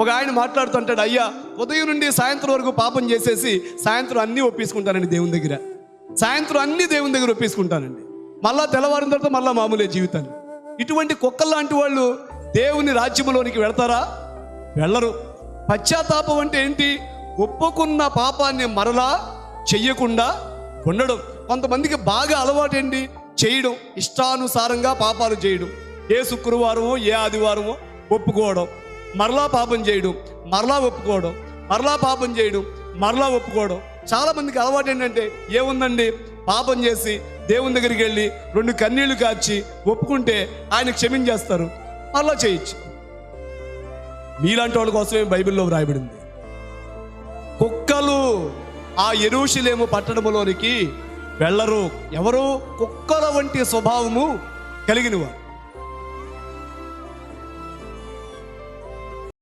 ఒక ఆయన మాట్లాడుతుంటాడు, అయ్యా ఉదయం నుండి సాయంత్రం వరకు పాపం చేసేసి సాయంత్రం అన్నీ ఒప్పేసుకుంటానండి దేవుని దగ్గర, సాయంత్రం అన్నీ దేవుని దగ్గర ఒప్పేసుకుంటానండి, మళ్ళా తెల్లవారిన తర్వాత మళ్ళా మామూలే జీవితాన్ని. ఇటువంటి కుక్కల్లాంటి వాళ్ళు దేవుని రాజ్యంలోనికి వెళ్తారా? వెళ్ళరు. పశ్చాత్తాపం అంటే ఏంటి? ఒప్పుకున్న పాపాన్ని మరలా చెయ్యకుండా ఉండడం. కొంతమందికి బాగా అలవాటు ఏంటి? చేయడం, ఇష్టానుసారంగా పాపాలు చేయడం. ఏ శుక్రవారమో ఏ ఆదివారమో ఒప్పుకోవడం, మరలా పాపం చేయడం, మరలా ఒప్పుకోవడం, మరలా పాపం చేయడం, మరలా ఒప్పుకోవడం. చాలామందికి అలవాటు ఏంటంటే, ఏముందండి, పాపం చేసి దేవుని దగ్గరికి వెళ్ళి 2 కన్నీళ్లు కార్చి ఒప్పుకుంటే ఆయన క్షమించేస్తారు, మరలా చేయొచ్చు. మీలాంటి వాళ్ళ కోసమే బైబిల్లో వ్రాయబడింది. కుక్కలు ఆ యెరూషలేము పట్టణములోనికి వెళ్ళరు. ఎవరు? కుక్కల వంటి స్వభావము కలిగిన వారు.